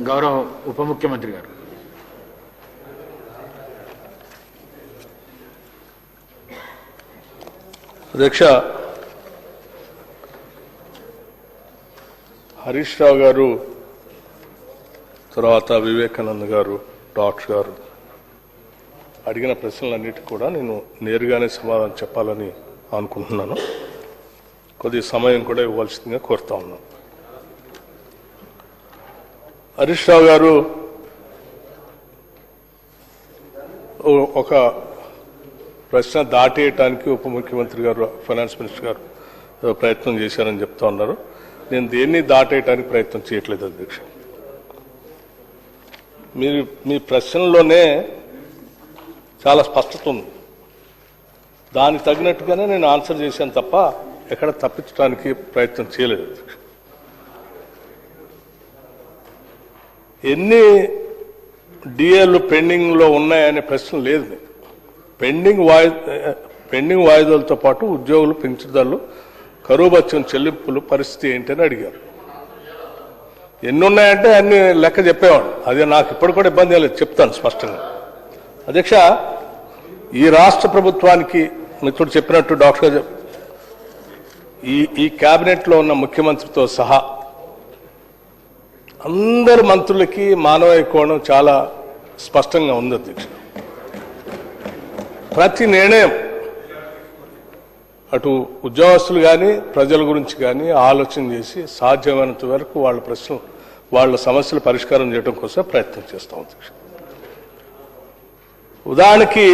గౌరవ ఉప ముఖ్యమంత్రి గారు. అధ్యక్ష, హరీష్ రావు గారు, తర్వాత వివేకానంద గారు, డాక్టర్ గారు అడిగిన ప్రశ్నలన్నిటికీ కూడా నేను నేరుగానే సమాధానం చెప్పాలని అనుకుంటున్నాను. కొద్ది సమయం కూడా ఇవ్వాల్సిందిగా కోరుతా ఉన్నాను. హరీష్ రావు గారు ఒక ప్రశ్న దాటేయటానికి ఉప ముఖ్యమంత్రి గారు, ఫైనాన్స్ మినిస్టర్ గారు ప్రయత్నం చేశారని చెప్తా ఉన్నారు. నేను దేన్ని దాటేయటానికి ప్రయత్నం చేయట్లేదు అధ్యక్ష. మీరు మీ ప్రశ్నలోనే చాలా స్పష్టత ఉంది. దానికి తగినట్టుగానే నేను ఆన్సర్ చేశాను తప్ప ఎక్కడ తప్పించడానికి ప్రయత్నం చేయలేదు అధ్యక్ష. ఎన్ని డిఏలు పెండింగ్లో ఉన్నాయనే ప్రశ్న లేదు. పెండింగ్ వాయిదాలతో పాటు ఉద్యోగులు, పెన్షన్దారులు కరువు భత్యం చెల్లింపులు పరిస్థితి ఏంటని అడిగారు. ఎన్ని ఉన్నాయంటే అన్ని లెక్క చెప్పేవాడు. అదే నాకు ఇప్పుడు కూడా ఇబ్బంది లేదు, చెప్తాను స్పష్టంగా. అధ్యక్ష, ఈ రాష్ట్ర ప్రభుత్వానికి మిత్రుడు చెప్పినట్టు డాక్టర్ గారు ఈ కేబినెట్లో ఉన్న ముఖ్యమంత్రితో సహా అందరు మంత్రులకి మానవీయ కోణం చాలా స్పష్టంగా ఉంది అధ్యక్ష. ప్రతి నిర్ణయం అటు ఉద్యోగస్తులు కానీ ప్రజల గురించి కానీ ఆలోచన చేసి సాధ్యమైనంత వరకు వాళ్ళ ప్రశ్నలు, వాళ్ళ సమస్యలు పరిష్కారం చేయడం కోసం ప్రయత్నం చేస్తాం అధ్యక్ష. ఉదాహరణకి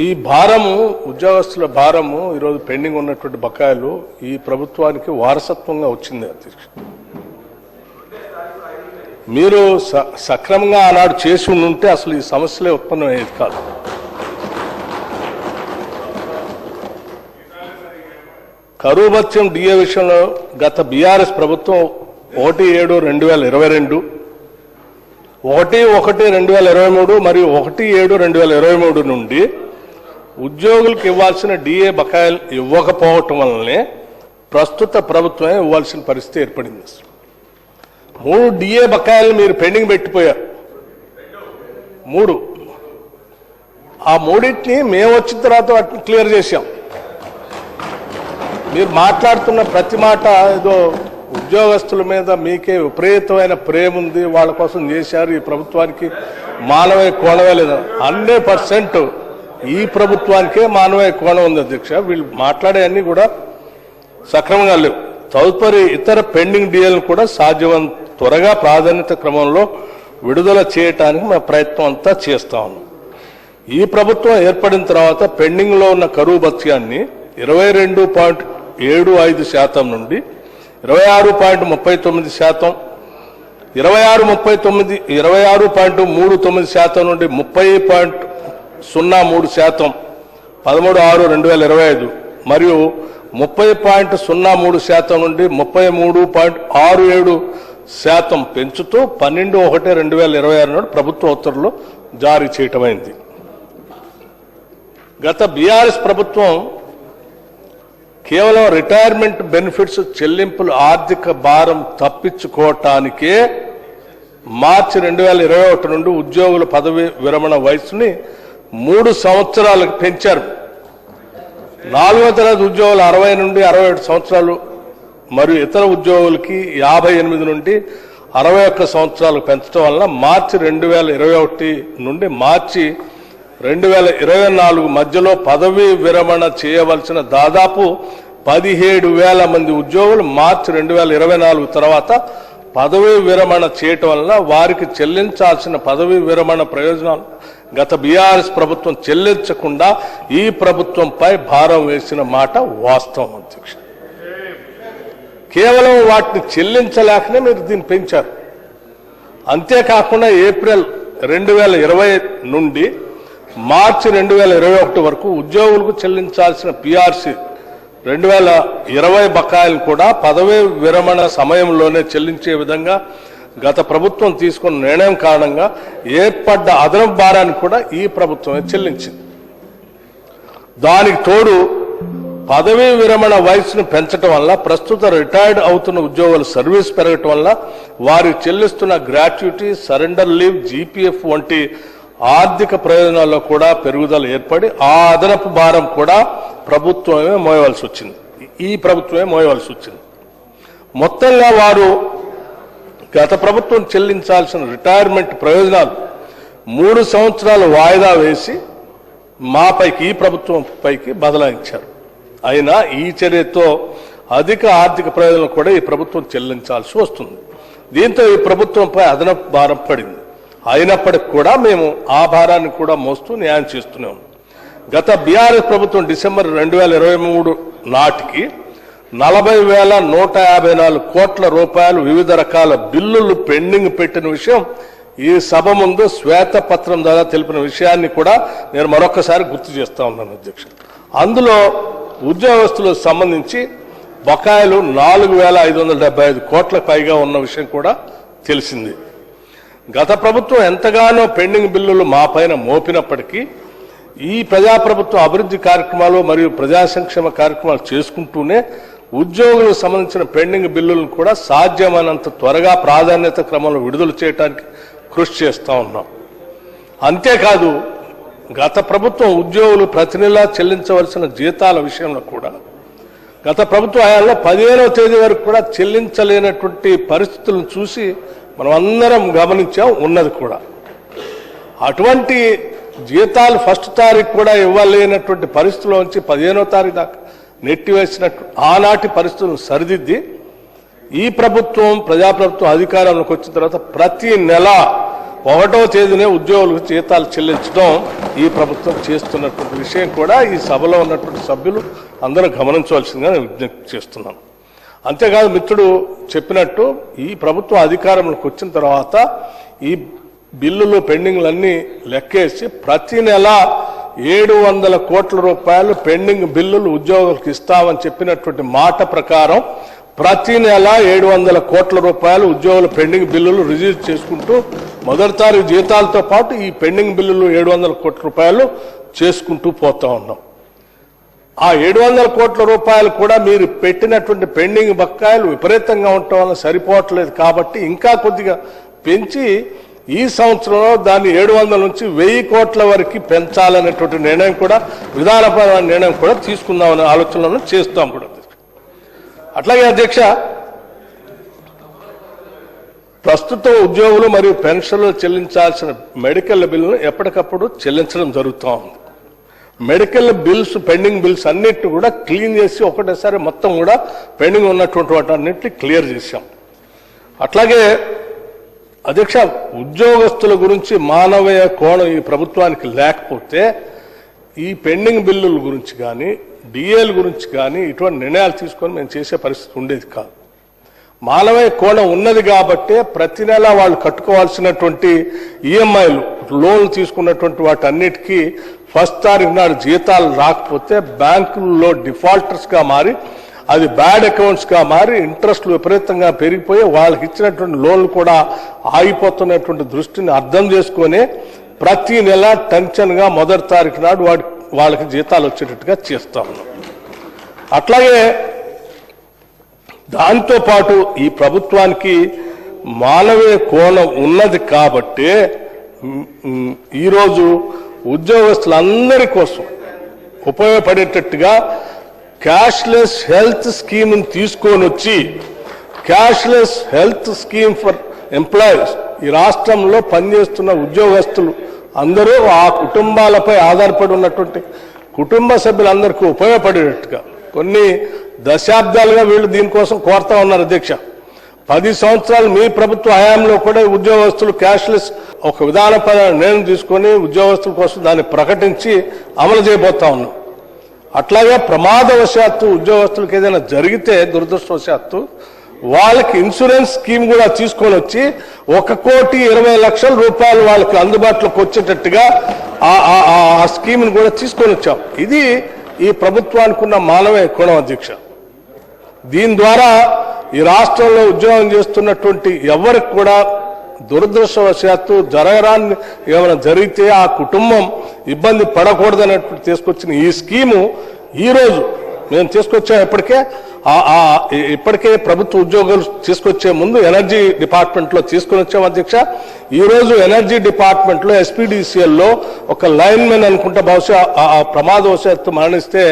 ఈ భారము, ఉద్యోగస్తుల భారము, ఈరోజు పెండింగ్ ఉన్నటువంటి బకాయిలు ఈ ప్రభుత్వానికి వారసత్వంగా వచ్చింది అధ్యక్ష. మీరు సక్రమంగా ఆనాడు చేసి ఉంటే అసలు ఈ సమస్యలే ఉత్పన్నమయ్యేది కాదు. కరువు భత్యం డిఏ విషయంలో గత బీఆర్ఎస్ ప్రభుత్వం 1/7/2022, 1/1/2023 మరియు 1/7/2023 నుండి ఉద్యోగులకు ఇవ్వాల్సిన డిఏ బకాయిలు ఇవ్వకపోవటం వల్లనే ప్రస్తుత ప్రభుత్వమే ఇవ్వాల్సిన పరిస్థితి ఏర్పడింది. 3 డిఏ బకాయిలు మీరు పెండింగ్ పెట్టిపోయారు. 3 ఆ 3టిని మేము వచ్చిన తర్వాత వాటిని క్లియర్ చేశాం. మీరు మాట్లాడుతున్న ప్రతి మాట ఏదో ఉద్యోగస్తుల మీద మీకే విపరీతమైన ప్రేమ ఉంది, వాళ్ళ కోసం చేశారు, ఈ ప్రభుత్వానికి మానవీయ కోణమే లేదు. 100% ఈ ప్రభుత్వానికే మానవీయ కోణం ఉంది అధ్యక్ష. వీళ్ళు మాట్లాడే అన్ని కూడా సక్రమంగా లేవు. తదుపరి ఇతర పెండింగ్ డిఏలను కూడా సాధ్యమైనంత త్వరగా ప్రాధాన్యత క్రమంలో విడుదల చేయడానికి మా ప్రయత్నం అంతా చేస్తా ఉన్నాం. ఈ ప్రభుత్వం ఏర్పడిన తర్వాత పెండింగ్లో ఉన్న కరువు భత్యాన్ని 22.75% నుండి 26.39%, 26.39% నుండి 30.03%, 13/6/2025 మరియు 30.03% నుండి 33.67% పెంచుతూ 12/1/2026 నాడు ప్రభుత్వ ఉత్తర్వులు జారీ చేయటమైంది. గత బీఆర్ఎస్ ప్రభుత్వం కేవలం రిటైర్మెంట్ బెనిఫిట్స్ చెల్లింపులు ఆర్థిక భారం తప్పించుకోవటానికే మార్చి 2021 నుండి ఉద్యోగుల పదవి విరమణ వయసుని 3 సంవత్సరాలకు పెంచారు. 4వ తరగతి ఉద్యోగులు 60 నుండి 67 సంవత్సరాలు మరియు ఇతర ఉద్యోగులకి 58 నుండి 61 సంవత్సరాలకు పెంచడం వల్ల మార్చి 2021 నుండి మార్చి 2024 మధ్యలో పదవీ విరమణ చేయవలసిన దాదాపు 17,000 మంది ఉద్యోగులు మార్చి 2024 తర్వాత పదవీ విరమణ చేయటం వల్ల వారికి చెల్లించాల్సిన పదవీ విరమణ ప్రయోజనాలు గత బీఆర్ఎస్ ప్రభుత్వం చెల్లించకుండా ఈ ప్రభుత్వంపై భారం వేసిన మాట వాస్తవం అధ్యక్ష. కేవలం వాటిని చెల్లించలేకనే మీరు దీన్ని పెంచారు. అంతేకాకుండా ఏప్రిల్ 2020 నుండి మార్చి 2021 వరకు ఉద్యోగులకు చెల్లించాల్సిన పిఆర్సీ 2020 బకాయిలు కూడా పదవీ విరమణ సమయంలోనే చెల్లించే విధంగా గత ప్రభుత్వం తీసుకున్న నిర్ణయం కారణంగా ఏర్పడ్డ అదనపు భారాన్ని కూడా ఈ ప్రభుత్వమే చెల్లించింది. దానికి తోడు పదవీ విరమణ వయసును పెంచడం వల్ల ప్రస్తుత రిటైర్డ్ అవుతున్న ఉద్యోగుల సర్వీస్ పెరగటం వల్ల వారు చెల్లిస్తున్న గ్రాట్యుటీ, సరెండర్ లీవ్, జీపీఎఫ్ వంటి ఆర్థిక ప్రయోజనాల్లో కూడా పెరుగుదల ఏర్పడి ఆ అదనపు భారం కూడా ప్రభుత్వమే మోయవలసి వచ్చింది. ఈ ప్రభుత్వమే మోయవలసి వచ్చింది. మొత్తంగా వారు గత ప్రభుత్వం చెల్లించాల్సిన రిటైర్మెంట్ ప్రయోజనాలు 3 సంవత్సరాలు వాయిదా వేసి ఈ ప్రభుత్వం పైకి బదలాయించారు. అయినా ఈ చర్యతో అధిక ఆర్థిక ప్రయోజనం కూడా ఈ ప్రభుత్వం చెల్లించాల్సి వస్తుంది. దీంతో ఈ ప్రభుత్వంపై అదనపు భారం పడింది. అయినప్పటికీ కూడా మేము ఆ భారాన్ని కూడా మోస్తూ న్యాయం చేస్తూనే ఉన్నాం. గత బీఆర్ఎస్ ప్రభుత్వం డిసెంబర్ 2023 నాటికి 40,154 కోట్ల రూపాయలు వివిధ రకాల బిల్లులు పెండింగ్ పెట్టిన విషయం ఈ సభ ముందు శ్వేతపత్రం ద్వారా తెలిపిన విషయాన్ని కూడా నేను మరొకసారి గుర్తు చేస్తా ఉన్నాను అధ్యక్ష. అందులో ఉద్యోగస్తులకు సంబంధించి బకాయిలు 4,575 కోట్లకు పైగా ఉన్న విషయం కూడా తెలిసింది. గత ప్రభుత్వం ఎంతగానో పెండింగ్ బిల్లులు మా పైన మోపినప్పటికీ ఈ ప్రజాప్రభుత్వ అభివృద్ధి కార్యక్రమాలు మరియు ప్రజా సంక్షేమ కార్యక్రమాలు చేసుకుంటూనే ఉద్యోగులకు సంబంధించిన పెండింగ్ బిల్లులను కూడా సాధ్యమైనంత త్వరగా ప్రాధాన్యత క్రమంలో విడుదల చేయడానికి కృషి చేస్తూ ఉన్నాం. అంతేకాదు గత ప్రభుత్వం ఉద్యోగులు ప్రతి నెలా చెల్లించవలసిన జీతాల విషయంలో కూడా గత ప్రభుత్వ హయాంలో 15వ తేదీ వరకు కూడా చెల్లించలేనటువంటి పరిస్థితులను చూసి మనం అందరం గమనించాం, ఉన్నది కూడా. అటువంటి జీతాలు 1వ తారీఖు కూడా ఇవ్వలేనటువంటి పరిస్థితుల్లోంచి 15వ తారీఖు దాకా నెట్టివేసినట్టు ఆనాటి పరిస్థితులను సరిదిద్ది ఈ ప్రభుత్వం ప్రజాప్రభుత్వం అధికారంలోకి వచ్చిన తర్వాత ప్రతి నెల 1వ తేదీనే ఉద్యోగులకు జీతాలు చెల్లించడం ఈ ప్రభుత్వం చేస్తున్నటువంటి విషయం కూడా ఈ సభలో ఉన్నటువంటి సభ్యులు అందరూ గమనించవలసిందిగా నేను విజ్ఞప్తి చేస్తున్నాను. అంతేకాదు మిత్రుడు చెప్పినట్టు ఈ ప్రభుత్వం అధికారంలోకి వచ్చిన తర్వాత ఈ బిల్లులు పెండింగ్లన్నీ లెక్కేసి ప్రతి నెల 700 కోట్ల రూపాయలు పెండింగ్ బిల్లులు ఉద్యోగులకు ఇస్తామని చెప్పినటువంటి మాట ప్రకారం ప్రతి నెల 700 కోట్ల రూపాయలు ఉద్యోగుల పెండింగ్ బిల్లులు రిలీజ్ చేసుకుంటూ మొదటి తారీఖు జీతాలతో పాటు ఈ పెండింగ్ బిల్లులు 700 కోట్ల రూపాయలు చేసుకుంటూ పోతా ఉన్నాం. ఆ 700 కోట్ల రూపాయలు కూడా మీరు పెట్టినటువంటి పెండింగ్ బకాయిలు విపరీతంగా ఉండటం వల్ల సరిపోవట్లేదు కాబట్టి ఇంకా కొద్దిగా పెంచి ఈ సంవత్సరంలో దాన్ని 700 నుంచి 1000 కోట్ల వరకు పెంచాలనేటువంటి నిర్ణయం కూడా విధానపరమైన నిర్ణయం కూడా తీసుకుందామనే ఆలోచనలను చేస్తాం కూడా. అట్లాగే అధ్యక్ష, ప్రస్తుతం ఉద్యోగులు మరియు పెన్షన్లు చెల్లించాల్సిన మెడికల్ బిల్లును ఎప్పటికప్పుడు చెల్లించడం జరుగుతూ ఉంది. మెడికల్ బిల్స్, పెండింగ్ బిల్స్ అన్నిటిని కూడా క్లీన్ చేసి ఒకటేసారి మొత్తం కూడా పెండింగ్ ఉన్నటువంటి వాటన్నిటిని క్లియర్ చేశాం. అట్లాగే అధ్యక్ష, ఉద్యోగస్తుల గురించి మానవీయ కోణం ఈ ప్రభుత్వానికి లేకపోతే ఈ పెండింగ్ బిల్లుల గురించి కానీ డిఏల గురించి కానీ ఇటువంటి నిర్ణయాలు తీసుకొని మేము చేసే పరిస్థితి ఉండేది కాదు. మానవీయ కోణం ఉన్నది కాబట్టే ప్రతి నెల వాళ్ళు కట్టుకోవాల్సినటువంటి ఈఎంఐలు, లోన్లు తీసుకున్నటువంటి వాటన్నిటికీ 1వ తారీఖు నాడు జీతాలు రాకపోతే బ్యాంకుల్లో డిఫాల్టర్స్గా మారి అది బ్యాడ్ అకౌంట్స్గా మారి ఇంట్రెస్ట్లు విపరీతంగా పెరిగిపోయి వాళ్ళకి ఇచ్చినటువంటి లోన్లు కూడా ఆగిపోతున్నటువంటి దృష్టిని అర్థం చేసుకొని ప్రతి నెల టెన్షన్గా మొదటి తారీఖు నాడు వాళ్ళకి జీతాలు వచ్చేటట్టుగా చేస్తా ఉన్నాం. అట్లాగే దాంతోపాటు ఈ ప్రభుత్వానికి మానవీయ కోణం ఉన్నది కాబట్టి ఈరోజు ఉద్యోగస్తులందరి కోసం ఉపయోగపడేటట్టుగా క్యాష్లెస్ హెల్త్ స్కీమ్ తీసుకొని వచ్చి cashless health scheme for employees ఈ రాష్ట్రంలో పనిచేస్తున్న ఉద్యోగస్తులు అందరూ ఆ కుటుంబాలపై ఆధారపడి ఉన్నటువంటి కుటుంబ సభ్యులందరికీ ఉపయోగపడేటట్టుగా కొన్ని దశాబ్దాలుగా వీళ్ళు దీనికోసం కోరుతా ఉన్నారు అధ్యక్ష. 10 సంవత్సరాలు మీ ప్రభుత్వ హయాంలో కూడా ఉద్యోగస్తులు క్యాష్లెస్ ఒక విధానపరమైన నిర్ణయం తీసుకొని ఉద్యోగస్తుల కోసం దాన్ని ప్రకటించి అమలు చేయబోతా ఉన్నాం. అట్లాగే ప్రమాదవశాత్తు ఉద్యోగస్తులకు ఏదైనా జరిగితే దురదృష్టవశాత్తు వాళ్ళకి ఇన్సూరెన్స్ స్కీమ్ కూడా తీసుకొని వచ్చి 1,20,00,000 రూపాయలు వాళ్ళకి అందుబాటులోకి వచ్చేటట్టుగా ఆ స్కీమ్ని కూడా తీసుకొని వచ్చాం. ఇది ఈ ప్రభుత్వానికి ఉన్న మానవీయ కోణం అధ్యక్ష. దీని ద్వారా ఈ రాష్ట్రంలో ఉద్యోగం చేస్తున్నటువంటి ఎవరికి కూడా దురదృష్టవశాత్తు జరగరాని ఏమైనా జరిగితే ఆ కుటుంబం ఇబ్బంది పడకూడదన్నట్టు తీసుకొచ్చిన ఈ స్కీము ఈరోజు మేము తీసుకొచ్చాం. ఇప్పటికే ప్రభుత్వ ఉద్యోగులు తీసుకొచ్చే ముందు ఎనర్జీ డిపార్ట్మెంట్ లో తీసుకుని వచ్చాం అధ్యక్ష. ఈ రోజు ఎనర్జీ డిపార్ట్మెంట్ లో ఎస్పీడీసీఎల్ లో ఒక లైన్ మెన్ అనుకుంటా బహుశా ప్రమాదవశాత్తు మరణిస్తే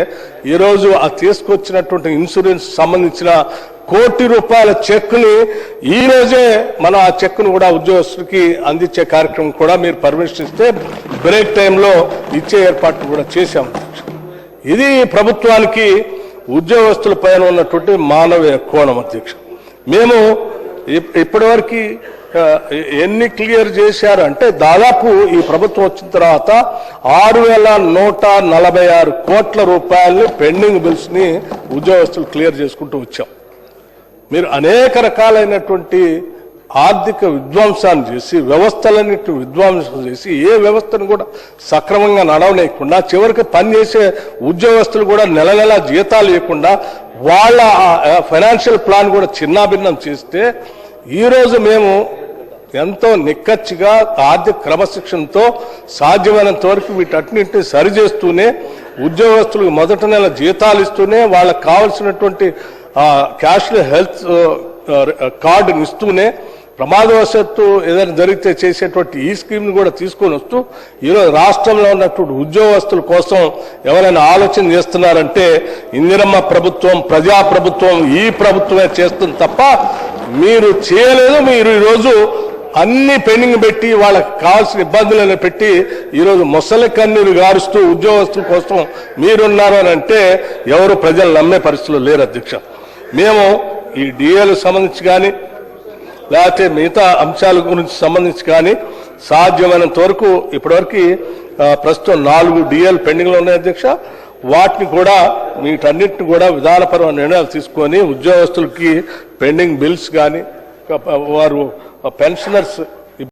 ఈ రోజు ఆ తీసుకొచ్చినటువంటి ఇన్సూరెన్స్ సంబంధించిన ₹1 కోటి చెక్ ని ఈ రోజే మనం ఆ చెక్ ను కూడా ఉద్యోగస్తులకి అందించే కార్యక్రమం కూడా మీరు పర్మిషన్ ఇస్తే బ్రేక్ టైంలో ఇచ్చే ఏర్పాట్లు కూడా చేశాం. ఇది ప్రభుత్వానికి ఉద్యోగస్తుల పైన ఉన్నటువంటి మానవీయ కోణం అధ్యక్ష. మేము ఇప్పటివరకు ఎన్ని క్లియర్ చేశారు అంటే దాదాపు ఈ ప్రభుత్వం వచ్చిన తర్వాత ₹6,146 కోట్ల పెండింగ్ బిల్స్ ని ఉద్యోగస్తులు క్లియర్ చేసుకుంటూ వచ్చాం. మీరు అనేక రకాలైనటువంటి ఆర్థిక విధ్వంసాన్ని చేసి వ్యవస్థలన్నింటినీ విధ్వంసం చేసి ఏ వ్యవస్థను కూడా సక్రమంగా నడవలేకుండా చివరికి పనిచేసే ఉద్యోగస్తులు కూడా నెల నెల జీతాలు ఇవ్వకుండా వాళ్ళ ఫైనాన్షియల్ ప్లాన్ కూడా చిన్నాభిన్నం చేస్తే ఈరోజు మేము ఎంతో నిక్కచ్చిగా ఆర్థిక క్రమశిక్షణతో సాధ్యమైనంత వరకు వీటన్నింటినీ సరిచేస్తూనే ఉద్యోగస్తులకు మొదటి నెల జీతాలు ఇస్తూనే వాళ్ళకు కావలసినటువంటి క్యాష్లెస్ హెల్త్ కార్డుని ఇస్తూనే ప్రమాదవశాత్తు ఏదైనా జరిగితే చేసేటువంటి ఈ స్కీమ్ ని కూడా తీసుకొని వస్తూ ఈరోజు రాష్ట్రంలో ఉన్నటువంటి ఉద్యోగస్తుల కోసం ఎవరైనా ఆలోచన చేస్తున్నారంటే ఇందిరమ్మ ప్రభుత్వం, ప్రజాప్రభుత్వం, ఈ ప్రభుత్వమే చేస్తుంది తప్ప మీరు చేయలేదు. మీరు ఈరోజు అన్ని పెండింగ్ పెట్టి వాళ్ళకి కావాల్సిన ఇబ్బందులను పెట్టి ఈరోజు మొసలి కన్నీరు గారుస్తూ ఉద్యోగస్తుల కోసం మీరున్నారు అని అంటే ఎవరు ప్రజలు నమ్మే పరిస్థితులు లేరు అధ్యక్ష. మేము ఈ డిఏలకు సంబంధించి కానీ లేకపోతే మిగతా అంశాల గురించి సంబంధించి కానీ సాధ్యమైనంత వరకు ఇప్పటివరకు ప్రస్తుతం 4 డిఏలు పెండింగ్ లో ఉన్నాయి అధ్యక్ష. వాటిని కూడా వీటన్నిటిని కూడా విధానపరమైన నిర్ణయాలు తీసుకొని ఉద్యోగస్తులకి పెండింగ్ బిల్స్ కానీ వారు పెన్షనర్స్